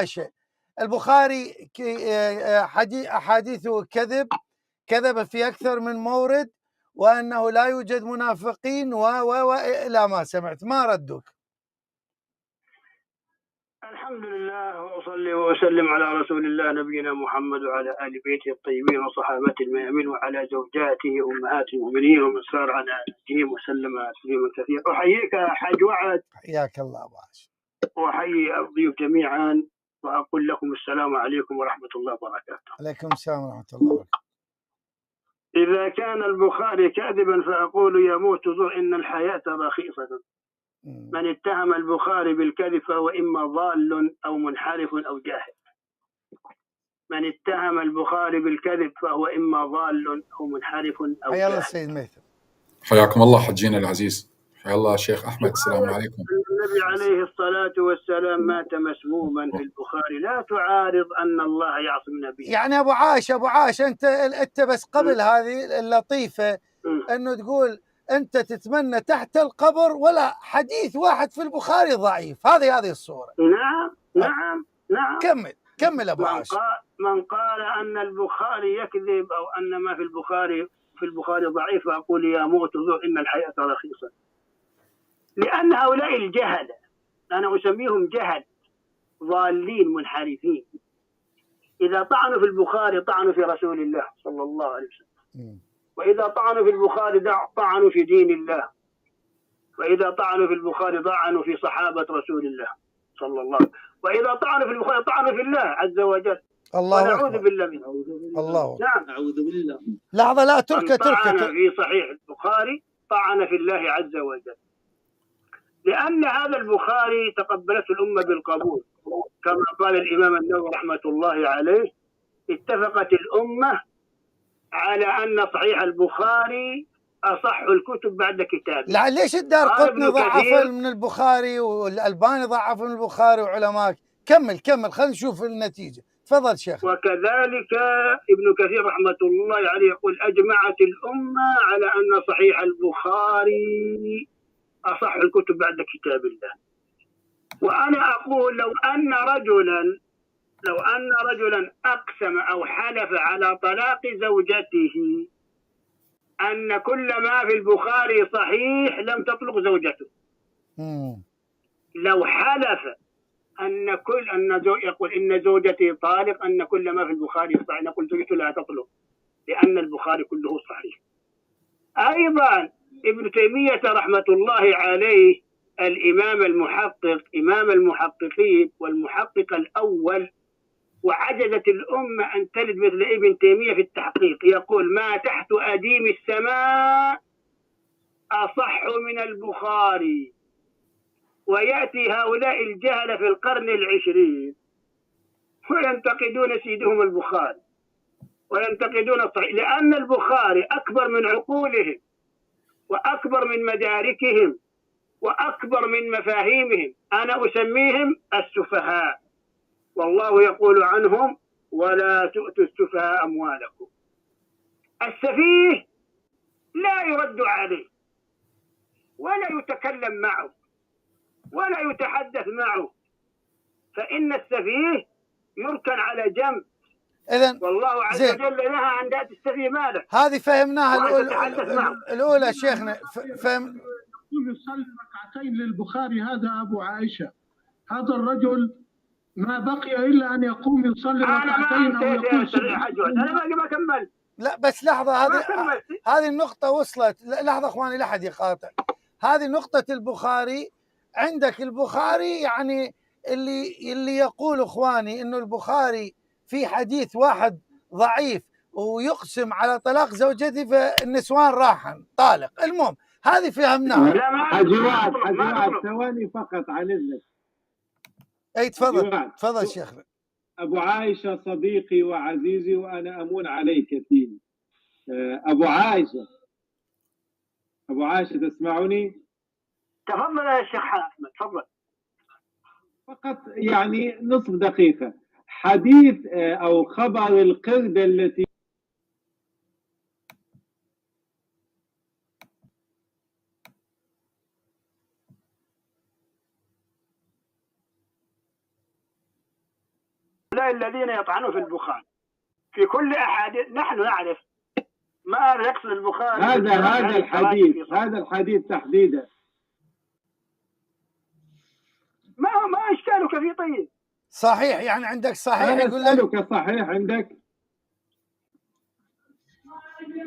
شيء. البخاري أحاديثه كذب في أكثر من مورد، وأنه لا يوجد منافقين إلى ما سمعت. ما ردك؟ الحمد لله، وأصلي وأسلم على رسول الله نبينا محمد وعلى آل بيته الطيبين وصحابته الميامين وعلى زوجاته أمهات المؤمنين ومن سار على نهجهم وسلم تسليما كثيرا. أحييك حاج وعد، حياك الله أبو عاشر، وأحيي الضيوف جميعا، وأقول لكم السلام عليكم ورحمة الله وبركاته. عليكم السلام ورحمة الله وبركاته. إذا كان البخاري كاذبا فأقول يموت ذو إن الحياة رخيصة. من اتهم البخاري بالكذب فهو إما ضال أو منحرف أو جاهل. من اتهم البخاري بالكذب فهو إما ضال أو منحرف أو جاهل. حيا الله السيد ميثم. حياكم الله حجينا العزيز. حيا الله شيخ أحمد. السلام عليكم. النبي عليه الصلاة والسلام مات مسموما في البخاري. لا تعارض أن الله يعصم نبيه. يعني أبو عاش أنت بس قبل هذه اللطيفة أنه تقول أنت تتمنى تحت القبر ولا حديث واحد في البخاري ضعيف. هذه الصورة. نعم. كمل أبو عاشر. من قال أن البخاري يكذب أو أن ما في البخاري ضعيف، أقول يا موت ذو إن الحياة رخيصة. لأن هؤلاء الجهل، أنا أسميهم جهل ضالين منحرفين، إذا طعنوا في البخاري طعنوا في رسول الله صلى الله عليه وسلم، وإذا طعنوا في البخاري طعنوا في دين الله، وإذا طعنوا في البخاري طعنوا في صحابة رسول الله صلى الله عليه وسلم، وإذا طعنوا في البخاري طعنوا في الله عز وجل. الله أكبر. ونعوذ بالله منه. الله. نعم. أعوذ بالله. لحظة، لا تركه. طعن في صحيح البخاري طعن في الله عز وجل، لأن هذا البخاري تقبلته الأمة بالقبول، كما قال الإمام النووي رحمة الله عليه: اتفقت الأمة على أن صحيح البخاري أصح الكتب بعد كتابه. لا، ليش الدارقطني ضعف من البخاري والألباني ضعف من البخاري وعلماء؟ كمل خلينا نشوف النتيجة. تفضل شيخ. وكذلك ابن كثير رحمة الله عليه يقول: أجمعت الأمة على أن صحيح البخاري أصح الكتب بعد كتاب الله. وأنا أقول لو أن رجلا أقسم أو حلف على طلاق زوجته أن كل ما في البخاري صحيح لم تطلق زوجته. لو حلف يقول إن زوجتي طالق، أن كل ما في البخاري صحيح، نقول زوجته لا تطلق، لأن البخاري كله صحيح. أيضا ابن تيمية رحمة الله عليه، الإمام المحقق، إمام المحققين والمحقق الأول، وعجزت الأمة أن تلد مثل ابن تيمية في التحقيق، يقول: ما تحت أديم السماء أصح من البخاري. ويأتي هؤلاء الجهل في القرن العشرين وينتقدون سيدهم البخاري وينتقدون الصحيح، لأن البخاري أكبر من عقولهم وأكبر من مداركهم وأكبر من مفاهيمهم. أنا أسميهم السفهاء، والله يقول عنهم: ولا تؤتوا السفهاء أموالكم. السفيه لا يرد عليه ولا يتكلم معه ولا يتحدث معه، فإن السفيه يركن على جنب. إذن والله عز وجل نهى عن ذات السفيه ماله. هذه فهمناها الأولى شيخنا. يقوم يصلي ركعتين للبخاري، هذا أبو عائشة، هذا الرجل ما بقي إلا أن يقوم يصلي ركعتين أو يقول أنا ما كملت. لا بس لحظة، هذه النقطة وصلت. لحظة أخواني، لا أحد يقاطع. هذه نقطة البخاري. عندك البخاري يعني اللي يقول أخواني إنه البخاري في حديث واحد ضعيف ويقسم على طلاق زوجته فالنسوان راحا طالق. المهم هذه فهمناها. حجوات ثواني فقط على إذنك. أي تفضل شيخنا. أبو عائشة صديقي وعزيزي وأنا أمون عليه كثير. أبو عائشة تسمعني؟ تفضل يا شيخ أحمد، تفضل. فقط يعني نصف دقيقة. حديث أو خبر القردة التي هؤلاء الذين يطعنون في البخاري في كل أحاديث نحن نعرف ما يقصد البخاري. هذا الحديث تحديدا ما إشكالك فيه؟ طيب صحيح، يعني عندك صحيح يقول لك صحيح عندك.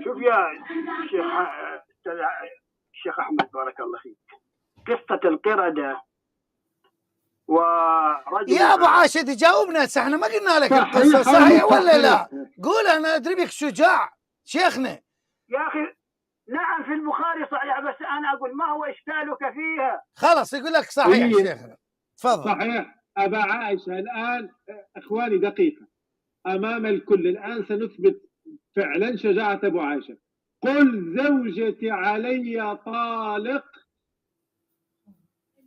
شوف يا شيخ أحمد بارك الله فيك، قصة القردة ورجل يا أبو عاشر تجاوبنا، احنا ما قلنا لك القصة صحيح ولا لا؟ قول، أنا أدري بك شجاع شيخنا. يا أخي نعم في البخاري صحيح، بس أنا أقول ما هو إشكالك فيها؟ خلاص يقول لك صحيح شيخنا، تفضل. صحيح أبا عائشة. الآن إخواني دقيقة أمام الكل، الآن سنثبت فعلا شجاعة أبو عائشة. قل زوجتي علي طالق،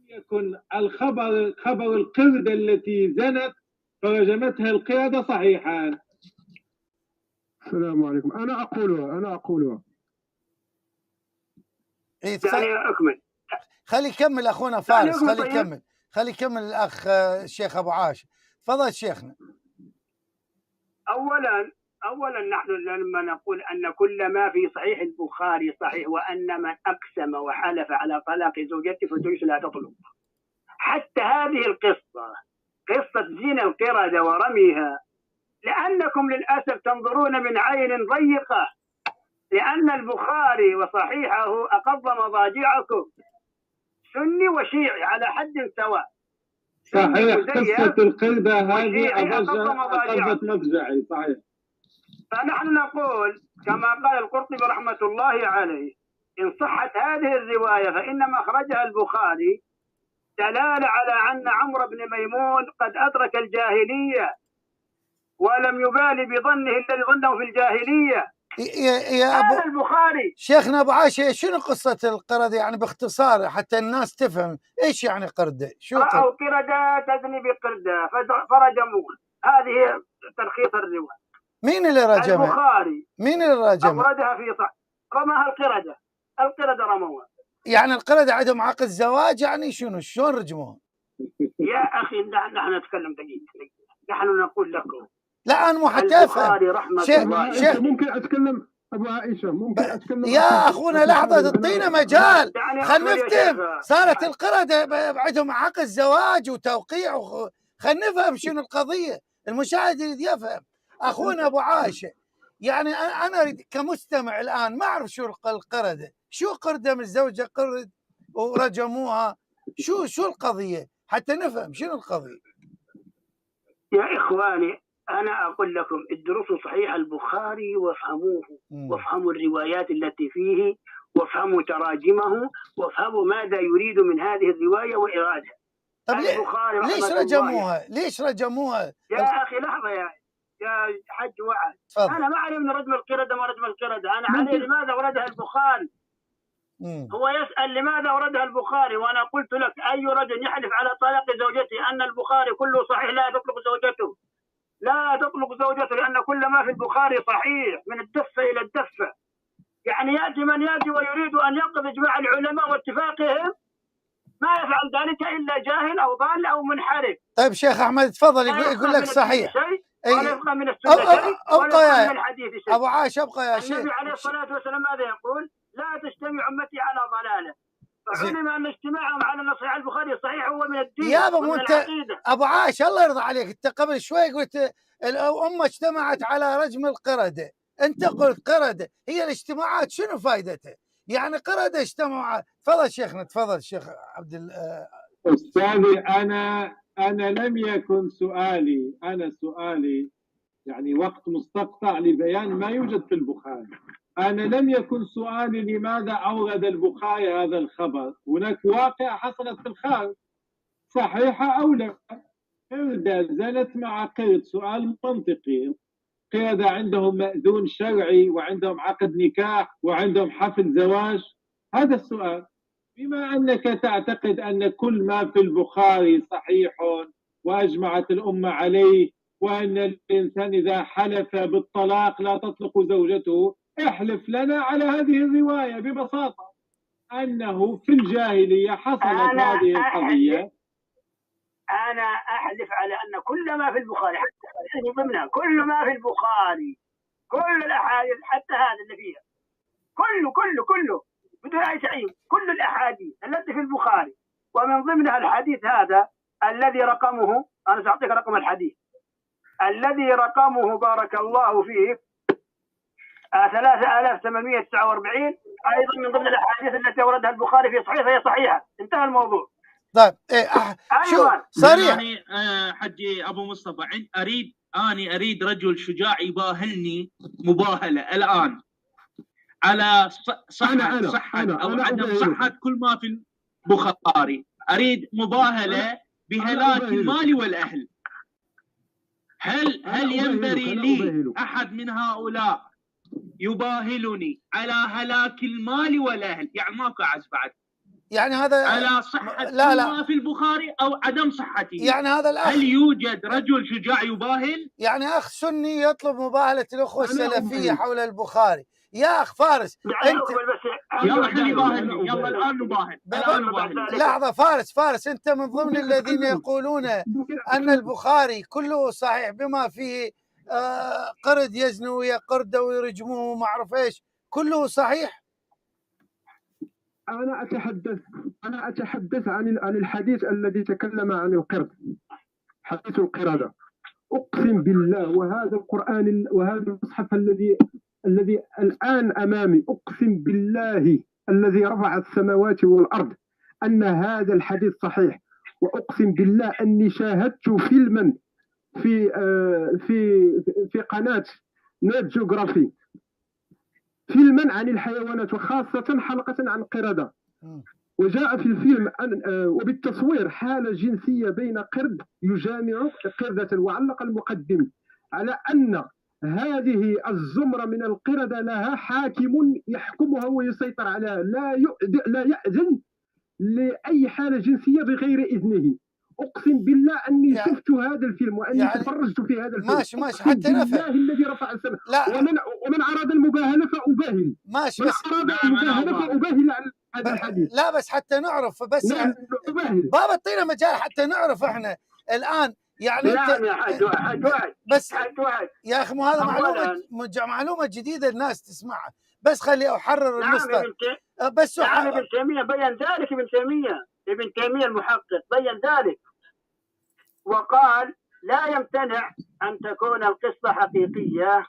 يكن الخبر خبر القردة التي زنت فرجمتها القردة صحيحا. السلام عليكم. أنا أقولها. يعني أكمل، خلي يكمل أخونا فارس، خلي يكمل الأخ الشيخ أبو عاشر. تفضل شيخنا. أولا نحن لما نقول أن كل ما في صحيح البخاري صحيح، وأن من أقسم وحلف على طلاق زوجته فجلس لا تطلق. حتى هذه القصة، قصة زنا القردة ورميها، لأنكم للأسف تنظرون من عين ضيقة، لأن البخاري وصحيحه أقض مضاجعكم، سني وشيعي على حد سواء. صحيح، قصة القردة هذه أقضت مضجعي صحيح. فنحن نقول كما قال القرطبي رحمة الله عليه: إن صحت هذه الرواية فإنما أخرجها البخاري دلالة على أن عمرو بن ميمون قد أدرك الجاهلية ولم يبالي بظنه الذي ظنه في الجاهلية. يا أبو البخاري شيخنا أبو عاشر، شنو قصة القردة يعني باختصار حتى الناس تفهم إيش يعني قردة؟ شو رأوا قردة تزني بقردة فرجموها، هذه تلخيص الرواية. مين اللي رجمها؟ البخاري. مين اللي رجمها؟ أوردها في صح، رماها القردة رموها. يعني القردة عندهم عقد زواج، يعني شلون رجموها؟ يا أخي نحن نتكلم دقيقة، نحن نقول لكم لا أنا مو حتى أفهم. شيخ ممكن أتكلم أبو عائشة؟ ممكن أتكلم يا أخونا لحظة، تعطينا مجال خلينا نفتهم. صارت القردة عندهم عقد زواج وتوقيع خلينا نفهم شنو القضية، المشاهد يريد يفهم. أخونا أبو عائشة، يعني أنا أريد كمستمع الآن ما أعرف شو القردة، شو قردة من زوجة قرد ورجموها، شو القضية حتى نفهم شنو القضية. يا إخواني أنا أقول لكم ادرسوا صحيح البخاري وافهموه، وافهموا الروايات التي فيه، وافهموا تراجمه، وافهموا ماذا يريد من هذه الرواية وإرادها. طب ليش رجموها؟ يا أخي لحظة يا حج وعد، أنا ما أعرف من رجم القردة ما رجم القردة، أنا عليه لماذا وردها البخاري. هو يسأل لماذا وردها البخاري، وأنا قلت لك أي رجل يحلف على طلاق زوجته أن البخاري كله صحيح لا تطلق زوجته، لا تطلق زوجته، لأن كل ما في البخاري صحيح من الدفة إلى الدفة. يعني يأتي من يأتي ويريد أن ينقض إجماع العلماء واتفاقهم، ما يفعل ذلك إلا جاهل أو ضال أو منحرف. طيب شيخ أحمد تفضل يقول لك صحيح. ولا يبقى من السنة شيء ولا يبقى من الحديث شيء. أبو عائشة أبقى يا شيخ. النبي عليه الصلاة والسلام ماذا يقول؟ لا تجتمع أمتي على ضلالة، فعلم أن اجتماعهم على نص صحيح البخاري صحيح هو من الدين. يا أبو أنت أبو عائشة الله يرضى عليك، أنت قبل شوي قلت الأمة اجتمعت على رجم القردة، أنت قلت قردة، هي الاجتماعات شنو فائدتها؟ يعني قردة اجتمعوا. تفضل شيخنا، تفضل شيخ عبد أستاذي أنا لم يكن سؤالي، أنا سؤالي يعني وقت مستقطع لبيان ما يوجد في البخاري. أنا لم يكن سؤالي لماذا أورد البخاري هذا الخبر، هناك واقعة حصلت في الخارج صحيحة أو لا. قردة زنت مع قرد، سؤال منطقي. قردة عندهم مأذون شرعي وعندهم عقد نكاح وعندهم حفل زواج، هذا السؤال. بما أنك تعتقد أن كل ما في البخاري صحيح وأجمعت الأمة عليه، وأن الإنسان إذا حلف بالطلاق لا تطلق زوجته، احلف لنا على هذه الرواية ببساطة أنه في الجاهلية حصلت هذه القضية. أنا أحلف على أن كل ما في البخاري حتى من ضمنها كل ما في البخاري، كل الأحاديث حتى هذا اللي فيها كله بدون أي تعيين، كل الأحاديث التي في البخاري ومن ضمنها الحديث هذا الذي رقمه، أنا سأعطيك رقم الحديث الذي رقمه بارك الله فيه 3849، أيضا من ضمن الأحاديث التي أوردها البخاري في صحيحه، هي صحيحة، انتهى الموضوع. طيب شو صريح يعني حجي ابو مصطفى، اريد رجل شجاع يباهلني مباهله الان على صحه او عدم صحه كل ما في البخاري. اريد مباهله بهلاك المال والاهل. هل ينبغي لي احد من هؤلاء يباهلني على هلاك المال والاهل؟ يعني ماكو عز بعد، يعني هذا على صحة ما في البخاري أو عدم صحته. يعني هذا الأخ، هل يوجد رجل شجاع يباهل؟ يعني أخ سني يطلب مباهلة الأخوة السلفية حول البخاري. يا أخ فارس أنت يلا خلي يباهلني، يلا الآن نباهل. لحظة فارس أنت من ضمن الذين يقولون أن البخاري كله صحيح بما فيه قرد يزنو ويقرد ويرجموه وما أعرف إيش، كله صحيح؟ أنا أتحدث عن الحديث الذي تكلم عن القرد، حديث القردة. أقسم بالله، وهذا القرآن وهذا المصحف الذي الآن أمامي، أقسم بالله الذي رفع السماوات والأرض أن هذا الحديث صحيح. وأقسم بالله أني شاهدت فيلما في قناة نات جيوغرافي، فيلما عن الحيوانات وخاصة حلقة عن القردة. وجاء في الفيلم وبالتصوير حالة جنسية بين قرد يجامع قردة، وعلق المقدم على أن هذه الزمرة من القردة لها حاكم يحكمها ويسيطر عليها، لا يأذن لأي حالة جنسية بغير إذنه. أقسم بالله أني شفت هذا الفيلم وأني تفرجت في هذا الفيلم. ماشي حتى نفهم. الله الذي رفع السماء. ومن أراد المباهلة فأباهل. ماشي، من أراد المباهلة فأباهل على هذا الحديث. لا بس حتى نعرف، بس بابا اعطينا مجال حتى نعرف احنا الآن. يعني انت يا حاج بس يا اخي، مو هذا معلومة جديدة الناس تسمعها، بس خلي احرر المصدر. بس ابن تيمية بين ذلك، ابن تيمية المحقق بين ذلك وقال لا يمتنع أن تكون القصة حقيقية،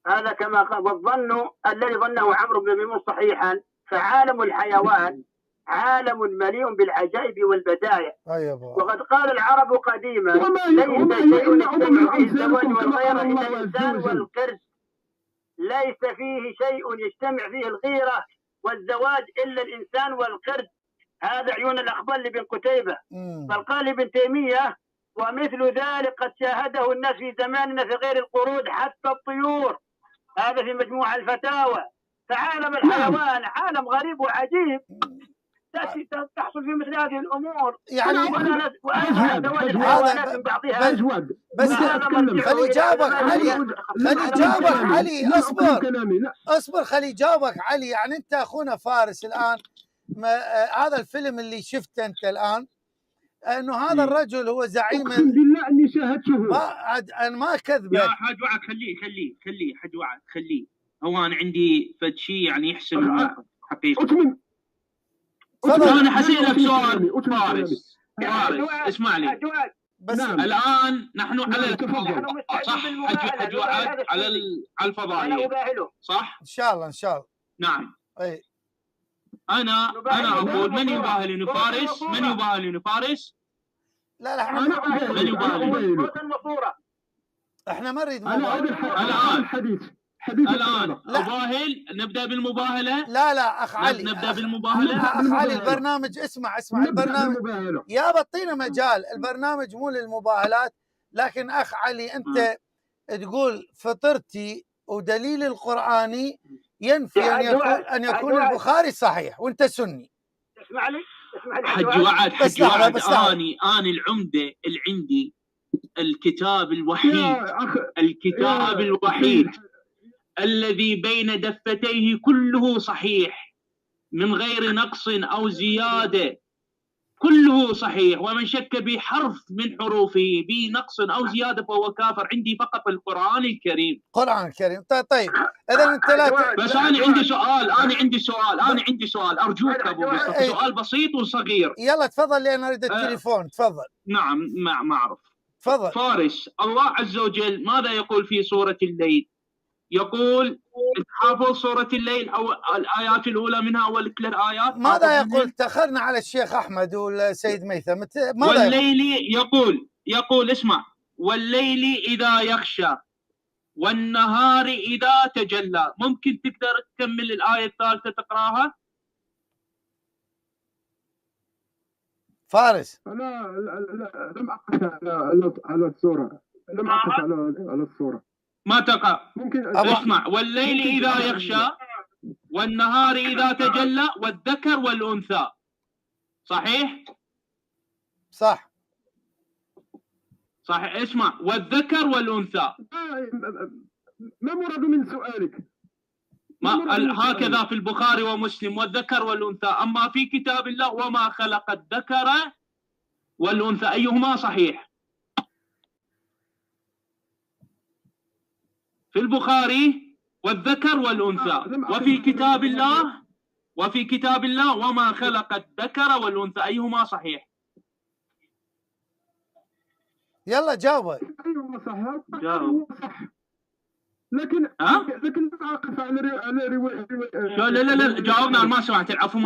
هذا كما قال، والظن الذي ظنه عمرو بن ميمون صحيحا، فعالم الحيوان عالم مليء بالعجائب والبدايا. وقد قال العرب قديما ليس شيء يجتمع فيه الزواج والغيرة إلا الإنسان والقرد، ليس فيه شيء يجتمع فيه الغيرة والزواج إلا الإنسان والقرد. هذا عيون الأخبار لابن قتيبة. بل قال ابن تيمية ومثل ذلك قد شاهده الناس في زماننا في غير القرود حتى الطيور، هذا في مجموع الفتاوى. فعالم الحيوان عالم غريب وعجيب تحصل في مثل هذه الأمور. يعني وأنا زواج الحيوانات من بعضها. بس خلي جاوبك علي، اصبر خلي جاوبك علي. يعني أنت أخونا فارس الآن، هذا الفيلم اللي شفته أنت الآن، انه هذا الرجل هو زعيم. اقسم بالله اني شاهدته. انا ما كذبك يا حاج وعد. خليه حاج وعد، خليه. هو انا عندي فد شيء يعني يحسن الموقف حقيقي. انا حسيلك سؤال فارس، اسمع لي. بس الان نحن على صح حج وعد على الفضائيه، صح؟ ان شاء الله نعم. اي انا اقول من يباهلني فارس؟ من يباهلني فارس؟ لا من يباهلني؟ احنا ما نريد الان الان اباهل. نبدا بالمباهله. لا اخ علي، نبدا بالمباهله. اخ علي، البرنامج اسمع البرنامج يا بطينا مجال. البرنامج مو للمباهلات، لكن اخ علي انت تقول فطرتي ودليل القرآني ينفي أن يكون البخاري صحيح وأنت سني. اسمع لي حج وعد. أني العمدة اللي عندي الكتاب الوحيد الذي بين دفتيه كله صحيح من غير نقص أو زيادة، كله صحيح، ومن شك بحرف من حروفه بنقص أو زيادة فهو كافر. عندي فقط القرآن الكريم. القرآن الكريم. طيب إذا أنت لا بس أنا عندي سؤال أرجوك أبو مصطفى، سؤال بسيط وصغير. يلا تفضل لأن أريد التليفون. تفضل. نعم ما أعرف. تفضل. فارس، الله عز وجل ماذا يقول في سورة الليل؟ يقول حافظ سورة الليل أو الآيات الأولى منها أول 3 آيات. ماذا يقول؟ تأخرنا على الشيخ أحمد والسيد ميثم. ماذا والليل يقول اسمع، والليل إذا يغشى والنهار إذا تجلى. ممكن تقدر تكمل الآية الثالثة تقراها؟ فارس. أنا لم أقف على الصورة. لم أقف على الصورة. ما تقرأ. ممكن اسمع، والليل إذا يغشى والنهار إذا تجلى والذكر والأنثى. صحيح؟ صح. اسمع، والذكر والأنثى. ما مراد من سؤالك؟ هكذا في البخاري ومسلم، والذكر والأنثى. أما في كتاب الله وما خلق الذكر والأنثى، أيهما صحيح؟ في البخاري والذكر والأنثى، وفي كتاب الله وما خلق الذكر والأنثى، أيهما صحيح؟ يلا جاوب. أيهما صح؟ جاوب. صح. لكن أقف على رواية. لا جاوبنا. ما سمعت. العفو،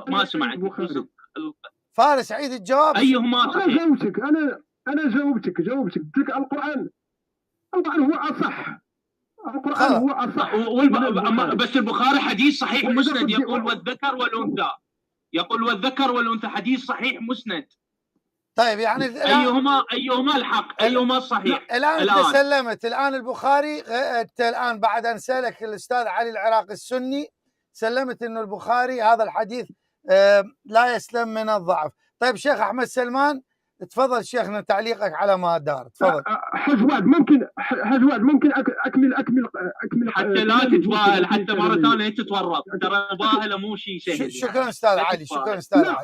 ما سمعت. فارس عيد الجواب. أيهما صحيح؟ أنا جاوبتك. قلت لك القرآن هو أصح. القرآن هو أصح. بس البخاري حديث صحيح مسند يقول والذكر والأنثى. حديث صحيح مسند. طيب يعني أيهما الحق؟ أيهما الصحيح؟ الآن تسلمت. الآن البخاري الآن بعد أن سألك الأستاذ علي العراقي السني سلمت إنه البخاري هذا الحديث لا يسلم من الضعف. طيب شيخ أحمد سلمان تفضل شيخنا تعليقك على ما دار. تفضل. حجواد ممكن أكمل حتى لا تتباهل، حتى مرة ثانية تتورط. ترى المباهلة مو شيء سهل. شكرا أستاذ علي.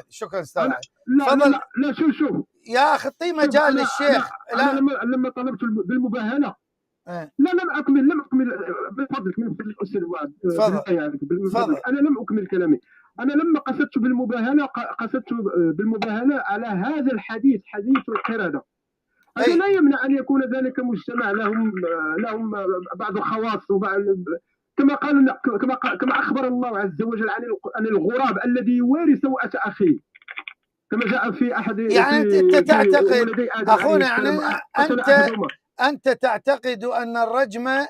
شكرا أستاذ علي. تفضل. لا شوف يا أخي اعطي مجال للشيخ. أنا لما طلبت بالمباهلة لم أكمل بفضلك من فضل الأستاذ وعد. تفضل. أنا لم أكمل كلامي. أنا لما قصدت بالمباهلة على هذا الحديث، حديث القردة. هذا لا يمنع أن يكون ذلك مجتمع لهم بعض الخواص وبعض، كما أخبر الله عز وجل عن الغراب الذي يواري سوءة أخيه، كما جاء في أحد. يعني أنت تعتقد أخونا، يعني أنت تعتقد أن الرجم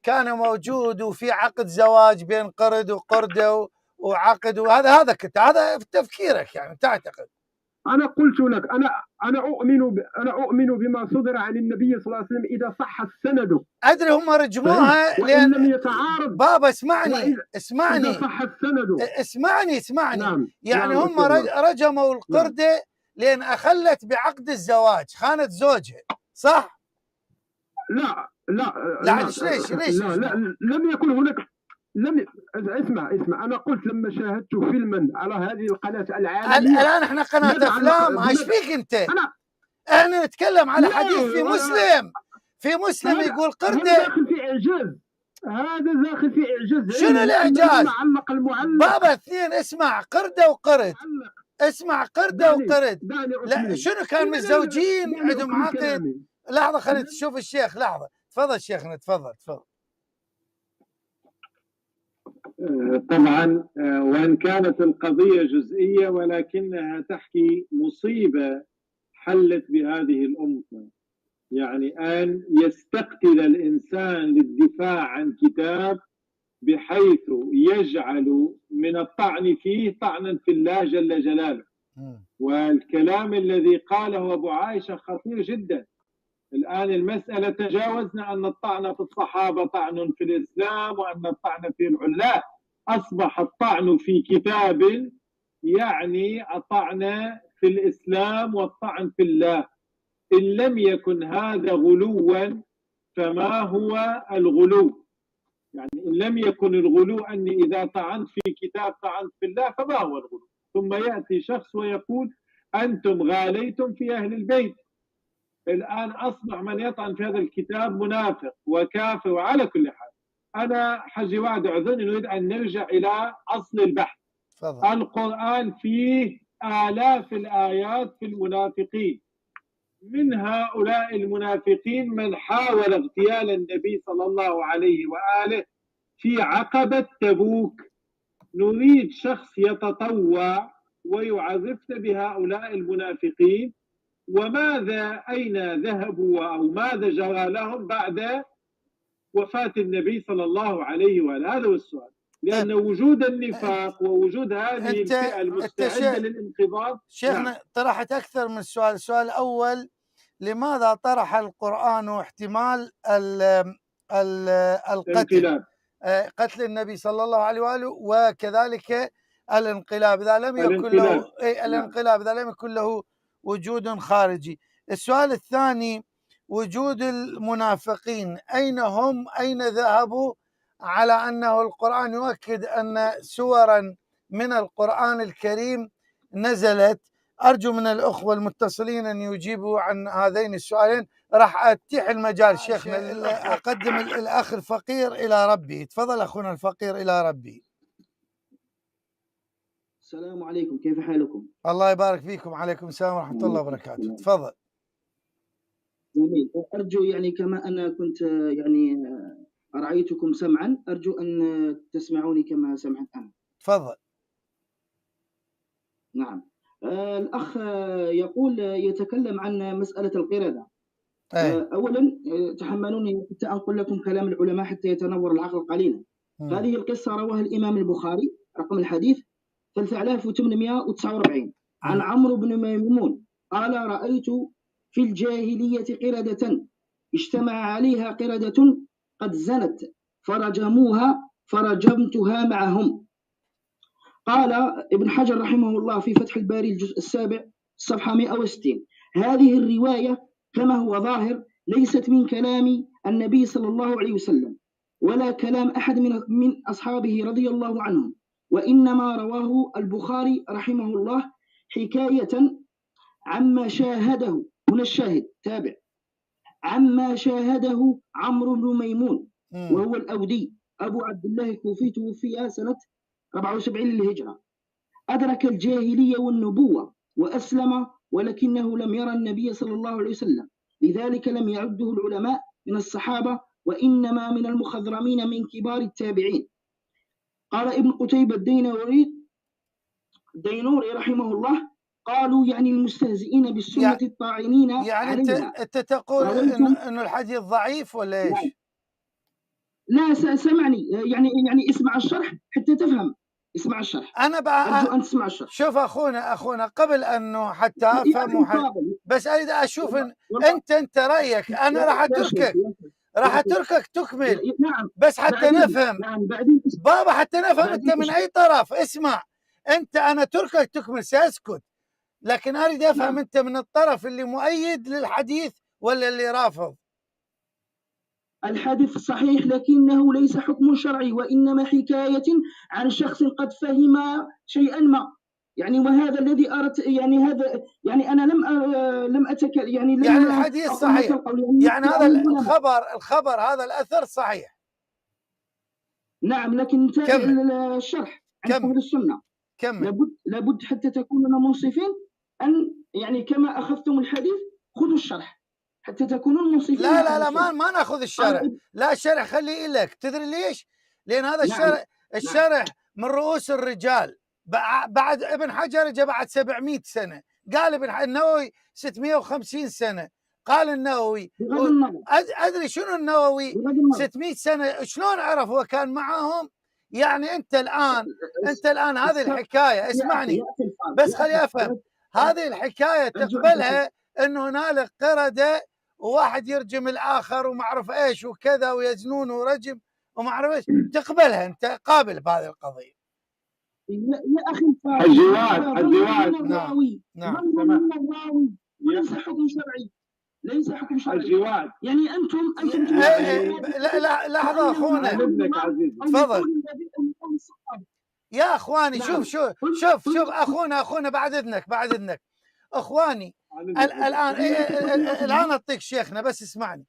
كان موجود وفي عقد زواج بين قرد وقردة وعقد، وهذا هذا في تفكيرك يعني تعتقد. أنا قلت لك أنا أؤمن بما صدر عن النبي صلى الله عليه وسلم إذا صح السند. أدري هم رجموها لأن لم يتعارض. بابا اسمعني إذا صح السند. اسمعني. نعم. يعني هم رجموا القردة لأن أخلت بعقد الزواج، خانت زوجها، صح؟ لا ليش؟ لم يكن هناك. اسمع أنا قلت لما شاهدت فيلما على هذه القناة العالمية. الآن احنا قناة أفلام. ايش فيك أنت؟ احنا نتكلم على حديث في مسلم يقول قردة. هذا داخل في إعجاز. شنو الإعجاز؟ معلق المعلق. بابا اثنين، اسمع قردة وقرد. اسمع قردة وقرد. لا شنو كان متزوجين عندهم عقد. لحظة خلينا تشوف الشيخ. لحظة تفضل شيخنا. تفضل. طبعا وإن كانت القضية جزئية ولكنها تحكي مصيبة حلت بهذه الأمة. يعني أن يستقتل الإنسان للدفاع عن كتاب بحيث يجعل من الطعن فيه طعنا في الله جل جلاله. والكلام الذي قاله أبو عائشة خطير جدا. الآن المسألة تجاوزنا أن الطعن في الصحابة طعن في الإسلام وأن الطعن في العلاه. أصبح الطعن في كتاب يعني الطعن في الإسلام والطعن في الله. إن لم يكن هذا غلوا فما هو الغلو؟ يعني إن لم يكن الغلو أني إذا طعنت في كتاب طعنت في الله، فما هو الغلو؟ ثم يأتي شخص ويقول أنتم غاليتم في أهل البيت. الآن أصبح من يطعن في هذا الكتاب منافق وكافر. وعلى كل حال أنا حجي وعد أعذرني، نريد أن نرجع إلى أصل البحث. فضل. القرآن فيه آلاف الآيات في المنافقين. من هؤلاء المنافقين من حاول اغتيال النبي صلى الله عليه وآله في عقبة تبوك. نريد شخص يتطوع ويعرفنا بهؤلاء المنافقين، وماذا أين ذهبوا أو ماذا جرى لهم بعد وفاة النبي صلى الله عليه وآله. هذا هو السؤال، لأن وجود النفاق ووجود هذه الفئة المستعدة للانقضاض. شيخنا طرحت أكثر من سؤال. السؤال الأول: لماذا طرح القرآن احتمال القتل، قتل النبي صلى الله عليه وآله، وكذلك الانقلاب إذا لم يكن له الانقلاب إذا لم يكن له وجود خارجي؟ السؤال الثاني: وجود المنافقين أين هم؟ أين ذهبوا؟ على أنه القرآن يؤكد أن سورا من القرآن الكريم نزلت. أرجو من الأخوة المتصلين أن يجيبوا عن هذين السؤالين. راح أتيح المجال شيخنا، أقدم الأخ الفقير إلى ربي. تفضل أخونا الفقير إلى ربي. السلام عليكم، كيف حالكم؟ الله يبارك فيكم. عليكم السلام ورحمة الله وبركاته. تفضل. جميل. أرجو يعني كما أنا كنت يعني رأيتكم سمعا، أرجو أن تسمعوني كما سمعت أنا. تفضل. نعم. الأخ يقول يتكلم عن مسألة القردة. أولا تحملوني حتى أنقل لكم كلام العلماء حتى يتنور العقل قليلا. هذه القصة رواها الإمام البخاري، رقم الحديث 3849 عن عمرو بن ميمون قال: رأيت في الجاهلية قردة اجتمع عليها قردة قد زنت فرجموها فرجمتها معهم. قال ابن حجر رحمه الله في فتح الباري الجزء السابع صفحة 160: هذه الرواية كما هو ظاهر ليست من كلام النبي صلى الله عليه وسلم ولا كلام أحد من أصحابه رضي الله عنهم، وإنما رواه البخاري رحمه الله حكاية عما شاهده. هنا الشاهد تابع: عما شاهده عمرو بن ميمون وهو الأودي أبو عبد الله الكوفي، توفي سنة 74 للهجرة. أدرك الجاهلية والنبوة وأسلم، ولكنه لم يرى النبي صلى الله عليه وسلم، لذلك لم يعده العلماء من الصحابة، وإنما من المخضرمين من كبار التابعين. قال ابن قتيبة الدينوري رحمه الله: قالوا يعني المستهزئين بالسنة الطاعنين يعني عليها. أنت تقول إنه الحديث ضعيف ولا إيش؟ لا سمعني، يعني اسمع الشرح حتى تفهم. اسمع الشرح. أنا بقى أرجو أن تسمع الشرح. شوف أخونا قبل أنه حتى أفهم بس أريد أشوف أنت رأيك. أنا راح أتركك تكمل. نعم. بس حتى نفهم. نعم. بابا حتى نفهم أنت من أي طرف. اسمع أنا تركك تكمل، سأسكت، لكن أريد أفهم. نعم. أنت من الطرف اللي مؤيد للحديث ولا اللي رافض؟ الحديث صحيح، لكنه ليس حكم شرعي، وإنما حكاية عن شخص قد فهم شيئا ما، يعني وهذا الذي أردت، يعني هذا يعني أنا لم أتكلم، يعني الحديث صحيح، يعني هذا الخبر هذا الأثر صحيح. نعم، لكن الشرح عن أهل السنة لابد حتى تكونوا منصفين، أن يعني كما أخذتم الحديث خذوا الشرح حتى تكونوا منصفين. لا ما ناخذ الشرح. لا، الشرح خليه لك. تدري ليش؟ لأن هذا الشرح من رؤوس الرجال. بعد ابن حجر جاء بعد 700 سنة، قال النووي 650 سنة، قال النووي. أدري شنو النووي 600 سنة شلون عرف هو كان معهم؟ يعني أنت الآن هذه الحكاية، اسمعني بس خلي أفهم. هذه الحكاية تقبلها أنه هنالك قردة وواحد يرجم الآخر وما أعرف إيش وكذا ويزنون ورجم وما أعرف إيش، تقبلها؟ أنت قابل بهذه القضية؟ يا أخي الجواد نعم ليس حكم شرعي، ليس حكم شرعي. الجواد يعني أنتم لا لحظة أخونا، تفضل يا أخواني. شوف أخونا بعد إذنك اخواني الان اعطيك شيخنا، بس اسمعني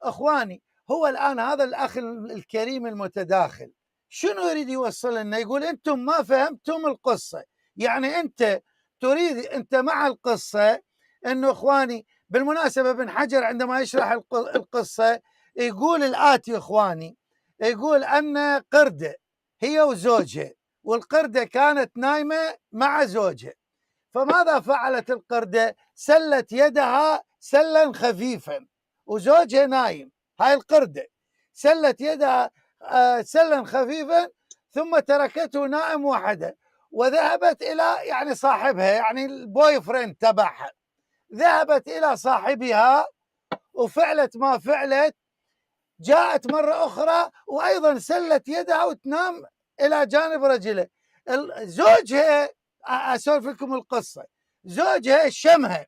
اخواني. هو الان هذا الاخ الكريم المتداخل شنو يريد يوصل لنا؟ يقول انتم ما فهمتم القصه. يعني انت تريد، انت مع القصه انه اخواني. بالمناسبه ابن حجر عندما يشرح القصه يقول الاتي اخواني، يقول ان قرده هي وزوجها، والقرده كانت نايمه مع زوجها، فماذا فعلت القردة؟ سلت يدها سلا خفيفا وزوجها نايم. هاي القردة سلت يدها سلا خفيفا ثم تركته نائم وحده، وذهبت إلى يعني صاحبها، يعني البوي فريند تبعها، ذهبت إلى صاحبها وفعلت ما فعلت. جاءت مرة أخرى وأيضا سلت يدها وتنام إلى جانب رجله. زوجها، أسولف لكم القصة، زوجها شمها،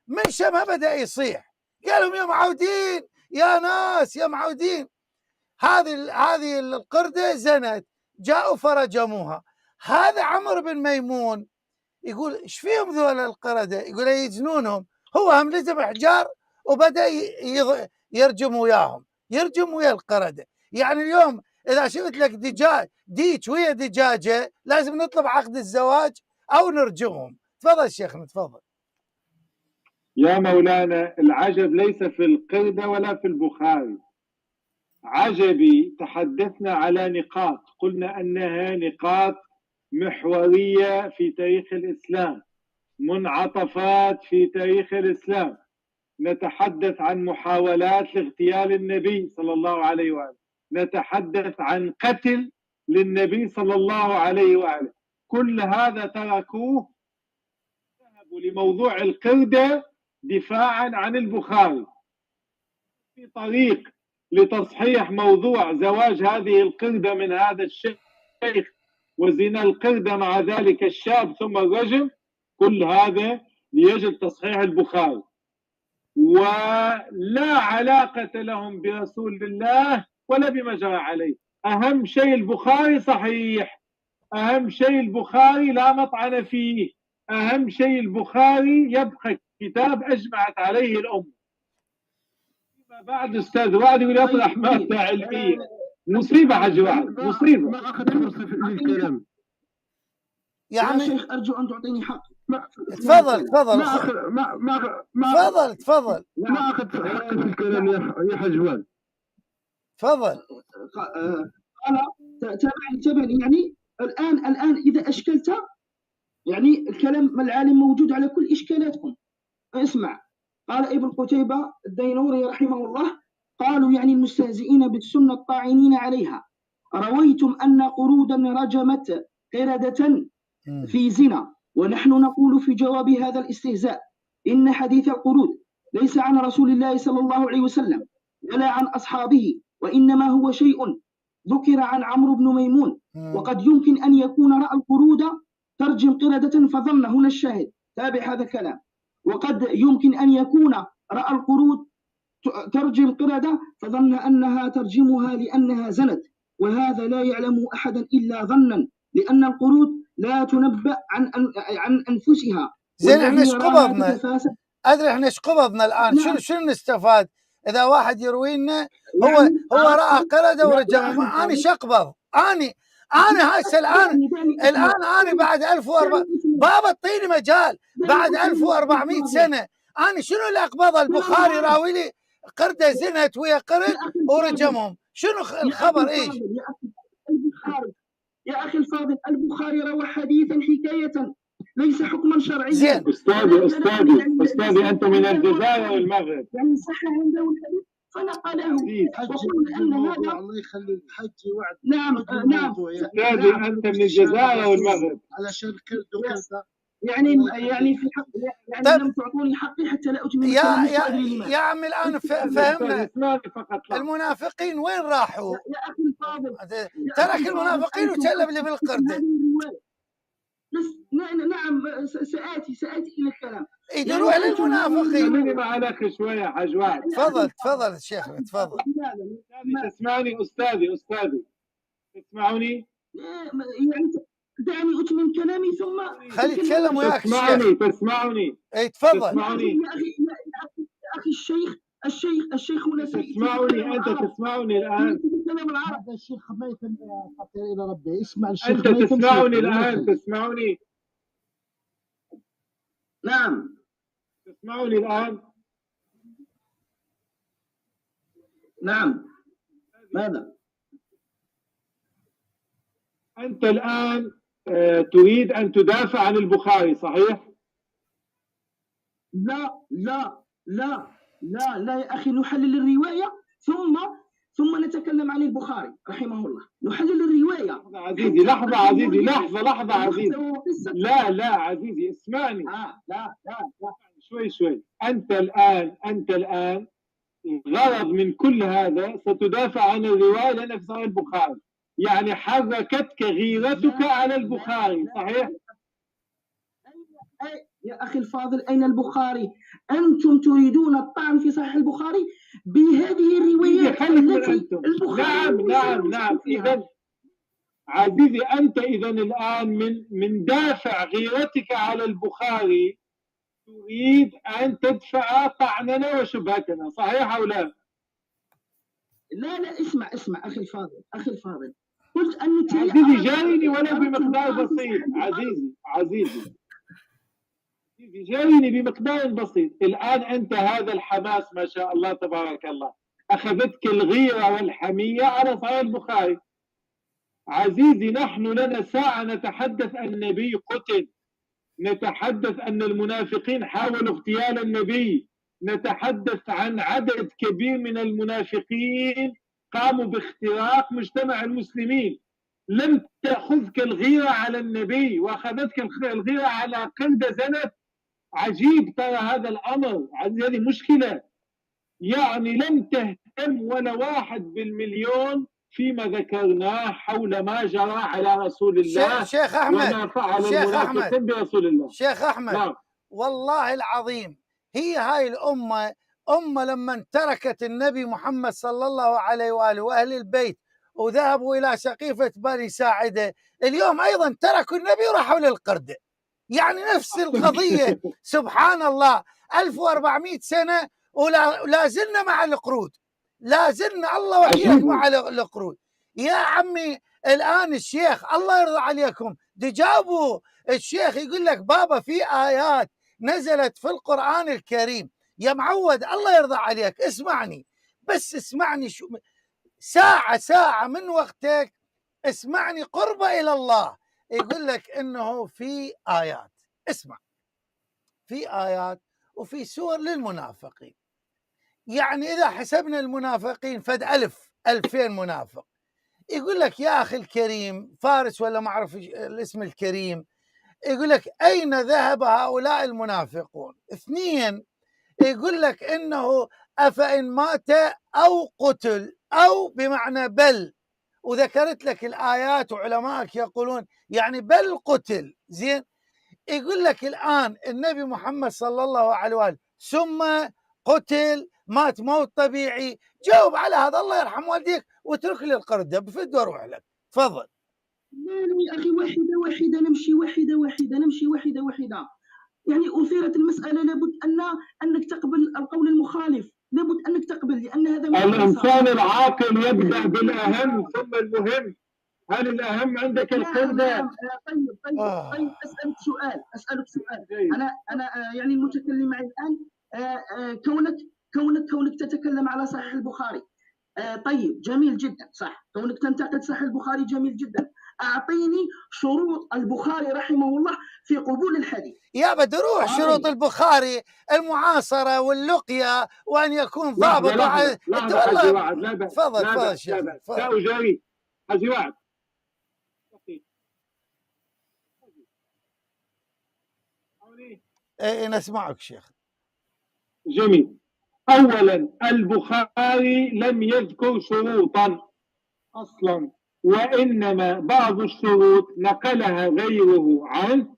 من شمها بدأ يصيح، قالهم يا معودين يا ناس يا معودين، هذه القردة زنت، جاءوا فرجموها. هذا عمرو بن ميمون يقول ايش فيهم ذول القردة؟ يقول يجنونهم. هو هم لزم حجار وبدأ يرجم وياهم، يرجم ويا القردة. يعني اليوم إذا شفت لك ديك ويا دجاجة لازم نطلب عقد الزواج أو نرجمهم. تفضل شيخنا تفضل. يا مولانا، العجب ليس في القردة ولا في البخاري. عجبي تحدثنا على نقاط قلنا أنها نقاط محورية في تاريخ الإسلام، منعطفات في تاريخ الإسلام. نتحدث عن محاولات لاغتيال النبي صلى الله عليه وآله، نتحدث عن قتل للنبي صلى الله عليه وآله. كل هذا تركوه، ذهبوا لموضوع القردة دفاعا عن البخاري. في طريق لتصحيح موضوع زواج هذه القردة من هذا الشيخ وزنا القردة مع ذلك الشاب ثم الرجم، كل هذا ليجل تصحيح البخاري، ولا علاقة لهم برسول الله ولا بما جرى عليه. أهم شيء البخاري صحيح، أهم شيء البخاري لا مطعن فيه، أهم شيء البخاري يبقى كتاب أجمعت عليه الأمة. فيما بعد أستاذ وعد يقول يطرح مادة علمية، مصيبة حاج وعد، مصيبة. ما أخذ فرصة في الكلام يا شيخ أرجو أن تعطيني حق. تفضل تفضل تفضل ما أخذ حقي في الكلام يا حاج وعد. تفضل. قال تابعني يعني الآن إذا أشكلت يعني الكلام العالم موجود على كل إشكالاتكم. اسمع، قال ابن قتيبة الدينوري رحمه الله، قالوا يعني المستهزئين بالسنة الطاعنين عليها، رويتم أن قرودا رجمت قردة في زنا، ونحن نقول في جواب هذا الاستهزاء إن حديث القرود ليس عن رسول الله صلى الله عليه وسلم ولا عن أصحابه، وإنما هو شيء ذكر عن عمرو بن ميمون، وقد يمكن أن يكون رأى القرود ترجم قردة فظن، هنا الشاهد، تابع هذا الكلام، وقد يمكن أن يكون رأى القرود ترجم قردة فظن أنها ترجمها لأنها زنت، وهذا لا يعلم أحدا إلا ظنا، لأن القرود لا تنبأ عن أنفسها. زين احنا ايش قبضنا؟ أدري احنا ايش قبضنا الآن؟ نعم. شنو نستفاد إذا واحد يروي لنا هو رأى قردة ورجمها؟ أنا شقبض؟ أنا هسه الآن أنا بعد 1400 بابا اعطيني مجال، بعد 1400 سنة أنا شنو اللي أقبضه؟ البخاري راوي لي قردة زنت ويا قرد ورجمهم، شنو الخبر ايش؟ يا أخي الفاضل، البخاري روى حديثا حكاية ليس حكما شرعيا. زين أستاذي أنت من الجزائر والمغرب، يعني صح عنده الحديث فنقله، وقل أن هذا الله يخلي الحج وعد. نعم أستاذي أنت من الجزائر والمغرب، علشان كرد وكذا يعني في حق، يعني لم تعطوني حقي حتى لا أتمم يا عمي الآن فهمنا المنافقين وين راحوا؟ يا أخي الفاضل ترك المنافقين وتلب لي بالقردة. نعم سآتي إلى الكلام. يروح للمنافقين. خليني معك شوية حاج وعد. تفضل شيخنا تفضل. تسمعني أستاذي تسمعوني؟ يعني دعني أتمم كلامي ثم خلي يتكلم وياك الشيخ. تسمعني اي تفضل. تسمعني يا أخي الشيخ هنا تسمعني أنت تسمعني الآن. هذا الشيخ ميثم فقير إلى ربه. اسمع الشيخ أنت ميثم. تسمعني الآن تسمعني. نعم تسمعني الآن. نعم. ماذا؟ أنت الآن تريد أن تدافع عن البخاري صحيح؟ لا لا لا لا لا يا أخي، نحلل الرواية ثم نتكلم عن البخاري رحمه الله. نحلل الرواية. عزيزي لحظة عزيزي لحظة عزيزي. لا عزيزي اسمعني. لا شوي. أنت الآن الغرض من كل هذا ستدافع عن الرواية لأنك في صحيح البخاري، يعني حركتك غيرتك على البخاري صحيح؟ يا أخي الفاضل، أين البخاري؟ أنتم تريدون الطعن في صحيح البخاري بهذه الروايات التي البخاري. نعم. إذا عزيزي أنت الآن من دافع غيرتك على البخاري تريد أن تدفع طعننا وشبهتنا صحيح أو لا؟ لا اسمع أخي الفاضل قلت أن عزيزي جايني ولو بمقدار بسيط. عزيزي جايني بمقدار بسيط. الآن أنت هذا الحماس ما شاء الله تبارك الله أخذتك الغيرة والحمية على صحيح البخاري. عزيزي نحن لنا ساعة نتحدث أن النبي قتل، نتحدث أن المنافقين حاولوا اغتيال النبي، نتحدث عن عدد كبير من المنافقين قاموا باختراق مجتمع المسلمين. لم تأخذك الغيرة على النبي وأخذتك الغيرة على قردة زنت. عجيب ترى هذا الأمر. هذه مشكلة. يعني لم تهتم ولا 1% فيما ذكرناه حول ما جرى على رسول الله شيخ أحمد وما فعل المنافقين برسول الله. شيخ أحمد والله العظيم هي هاي الأمة لما تركت النبي محمد صلى الله عليه وآله وأهل البيت وذهبوا إلى سقيفة بني ساعدة، اليوم أيضا تركوا النبي وراحوا للقردة. يعني نفس القضية. سبحان الله، 1400 سنة ولا زلنا مع القرود، لا زلنا الله وحيك مع القرود. يا عمي الآن الشيخ الله يرضى عليكم جابوا الشيخ يقول لك بابا في آيات نزلت في القرآن الكريم. يا معود الله يرضى عليك اسمعني شو ساعة من وقتك اسمعني قربة إلى الله. يقول لك إنه في آيات، اسمع، في آيات وفي سور للمنافقين. يعني إذا حسبنا المنافقين فد 2000 منافق، يقول لك يا أخي الكريم فارس ولا ما أعرف الاسم الكريم، يقول لك أين ذهب هؤلاء المنافقون؟ 2 يقول لك إنه أفإن مات أو قتل أو بمعنى بل، وذكرت لك الآيات وعلمائك يقولون يعني بل قتل. زين، يقول لك الآن النبي محمد صلى الله عليه وآله ثم قتل مات موت طبيعي. جاوب على هذا الله يرحم والديك واترك لي القردة بفد واروح لك. تفضل. يا أخي واحدة نمشي واحدة. يعني أثيرت المسألة، لابد أنك تقبل القول المخالف، لابد أنك تقبل، لأن هذا الإنسان العاقل يبدأ بالأهم ثم المهم. هل الأهم عندك القردة؟ طيب أسألك سؤال. أنا يعني المتكلم معي الآن كونك تتكلم على صحيح البخاري. طيب جميل جدا، صح، كونك تنتقد صحيح البخاري جميل جدا. أعطيني شروط البخاري رحمه الله في قبول الحديث. يا بدروح شروط البخاري المعاصرة واللقية وأن يكون ضابط. تفضل شيخ. لا أجاري حجي وعد. نسمعك شيخ. جميل. أولا البخاري لم يذكر شروطا أصلا، وإنما بعض الشروط نقلها غيره عنه،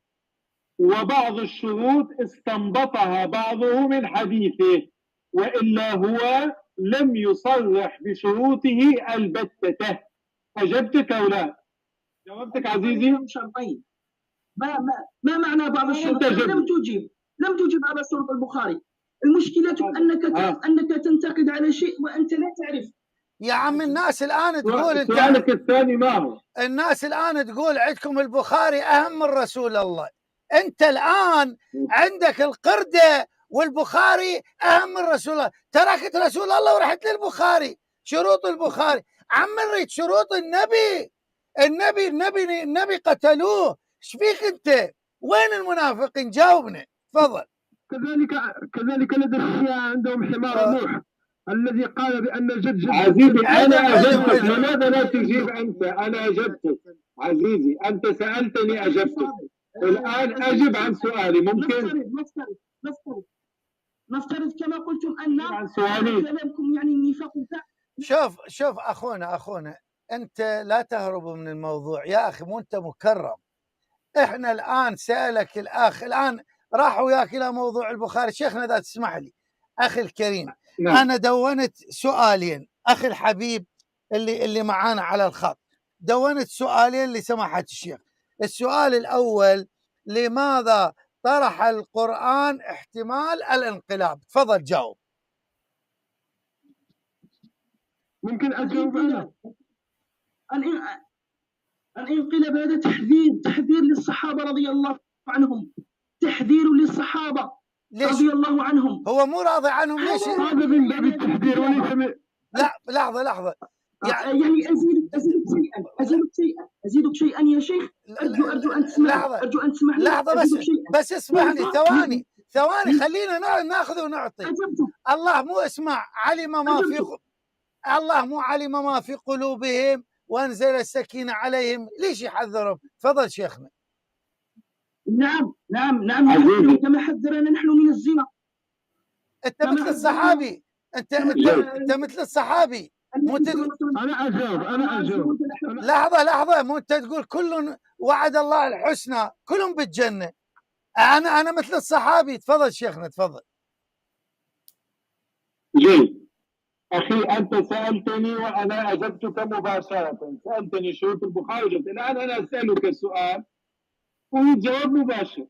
وبعض الشروط استنبطها بعضه من حديثه، وإلا هو لم يصرح بشروطه البتة. أجبتك أو لا؟ جاوبتك عزيزي؟ شرطين. ما معنى بعض الشروط؟ لم تجب على شروط البخاري. المشكلة أنك تنتقد على شيء وأنت لا تعرف. يا عم الناس الآن تقول سؤالك الثاني ما هو؟ الناس الآن تقول عندكم البخاري أهم من رسول الله. أنت الآن عندك القردة والبخاري أهم من رسول الله. تركت رسول الله ورحت للبخاري. شروط البخاري عم نريد شروط النبي قتلوه. ايش فيك أنت؟ وين المنافقين؟ جاوبنا تفضل. كذلك لدى الشيعة عندهم حمار نوح الذي قال بأن جد عزيزي أنا أجبتك، لماذا لا تجيب أنت؟ أنا أجبتك عزيزي، أنت سألتني أجبتك، الآن أجب عن سؤالي. ممكن نفترض كما قلتم أن كلامكم يعني النفاق. شوف أخونا أنت لا تهرب من الموضوع يا أخي، مو أنت مكرم. إحنا الآن سألك الأخ، الآن راح وياك إلى موضوع البخاري. شيخنا إذا تسمح لي أخي الكريم، أنا دونت سؤالين. أخي الحبيب اللي معانا على الخط، دونت سؤالين لسماحة الشيخ. السؤال الأول: لماذا طرح القرآن احتمال الانقلاب؟ تفضل جاوب. ممكن أجاوب أنا؟ الانقلاب هذا تحذير للصحابة رضي الله عنهم، تحذير للصحابة رضي الله عنهم. هو مو راضي عنهم ليش؟ هذا من باب التحذير وليس. لا لحظة يعني أزيدك شيئا يا شيخ. أرجو أن تسمح. أرجو أن تسمح لي. لحظة بس اسمح لي ثواني خلينا ناخذ ونعطي. الله مو اسمع الله مو علم ما في قلوبهم وانزل السكينة عليهم. ليش يحذرهم؟ تفضل شيخنا. نعم كما حذرنا نحن من الزنا. انت مثل الصحابي. انت مثل الصحابي. انا اجاوب لحظة مو انت تقول كل وعد الله الحسنى كلهم بالجنة. انا مثل الصحابي. تفضل شيخنا تفضل. جيد أخي، أنت سألتني وأنا أجبتك مباشرة. سألتني شروط البخاري جبت. الآن أنا أسألك سؤال أريد جواب مباشر،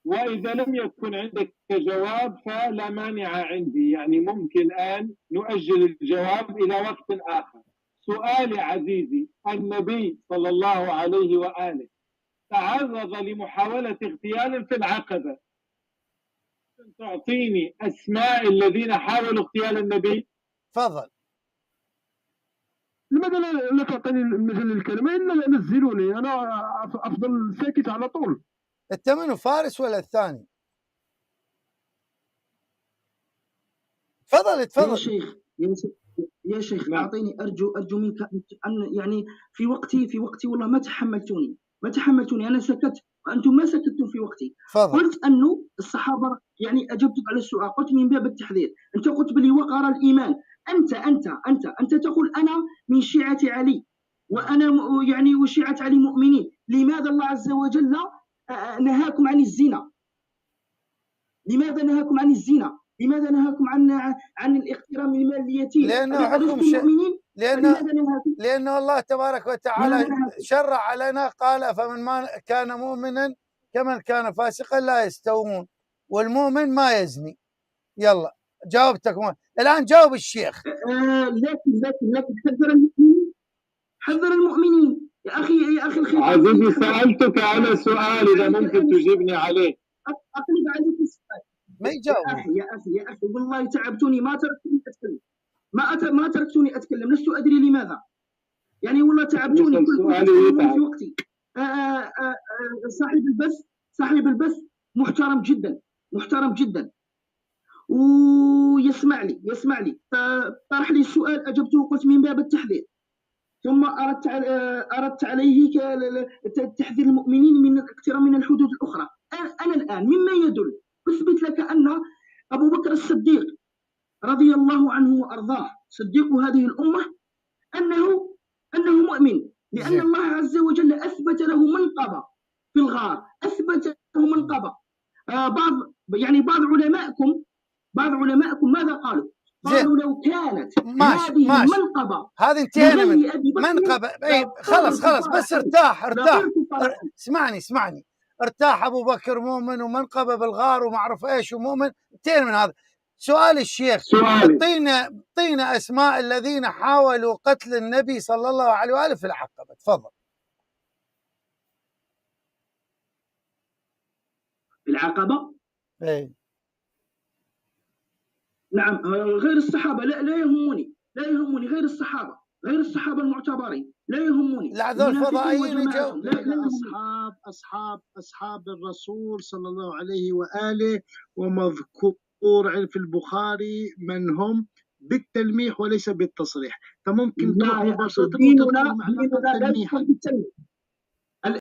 وإذا لم يكن عندك جواب فلا مانع عندي، يعني ممكن أن نؤجل الجواب إلى وقت آخر. سؤالي عزيزي: النبي صلى الله عليه وآله تعرض لمحاولة اغتيال في العقبة، تعطيني أسماء الذين حاولوا اغتيال النبي؟ تفضل. لماذا لا تعطيني المجال للكلمة؟ إلا نزلوني، أنا أفضل ساكت على طول. أنت منو، فارس ولا الثاني؟ تفضل يا شيخ أعطيني. أرجو منك أن يعني في وقتي والله ما تحملتوني. أنا سكت وأنتم ما سكتتم في وقتي. قلت أنه الصحابة، يعني أجبتك على السؤال، قلت من باب التحذير. أنت قلت بلي وقر الإيمان. أنت تقول أنا من شيعة علي، وأنا يعني وشيعة علي مؤمنين. لماذا الله عز وجل نهاكم عن الزنا؟ لماذا نهاكم عن الزنا؟ لماذا نهاكم عن الاقترام من مال اليتيم؟ لأنه حكم لأنه الله تبارك وتعالى شرع علينا، قال: فمن ما كان مؤمنا كمن كان فاسقا لا يستوون، والمؤمن ما يزني. يلا جاوبتك. الآن جاوب الشيخ. لكن حذر المؤمنين يا أخي الخير. عزيزي سألتك على سؤال، إذا ممكن تجيبني عليه. أقلب عليك السؤال. ما يجاوب. يا أخي والله تعبتوني، ما تركتوني أتكلم. ما تركتوني أتكلم، لست أدري لماذا. يعني والله تعبتوني كل في وقتي. صاحب البث محترم جدا ويسمع لي طرح لي السؤال، أجبته وقلت من باب التحذير. ثم أردت عليه تحذير المؤمنين من الاقتراب من الحدود الأخرى. أنا الآن مما يدل أثبت لك أن أبو بكر الصديق رضي الله عنه وأرضاه، صديق هذه الأمة، أنه مؤمن، لأن الله عز وجل أثبت له منقبة في الغار، أثبت له منقبة. بعض علمائكم ماذا قالوا؟ قالوا لو كانت هذه المنقبة هذه انتهينا من منقبة. اي خلص بس ارتاح. اسمعني ارتاح ابو بكر مؤمن ومنقبة بالغار وما اعرف ايش ومؤمن، انتهينا من هذا. سؤال الشيخ، اعطينا اسماء الذين حاولوا قتل النبي صلى الله عليه واله في العقبة، تفضل. العقبة؟ اي نعم، غير الصحابة لا يهمني غير الصحابة المعتبرين لا يهمني. لا هذول فضائيين أصحاب الرسول صلى الله عليه وآله، ومذكور في البخاري من هم بالتلميح وليس بالتصريح، فممكن تروح مباشرة ديننا لا يذكر بالتلميح.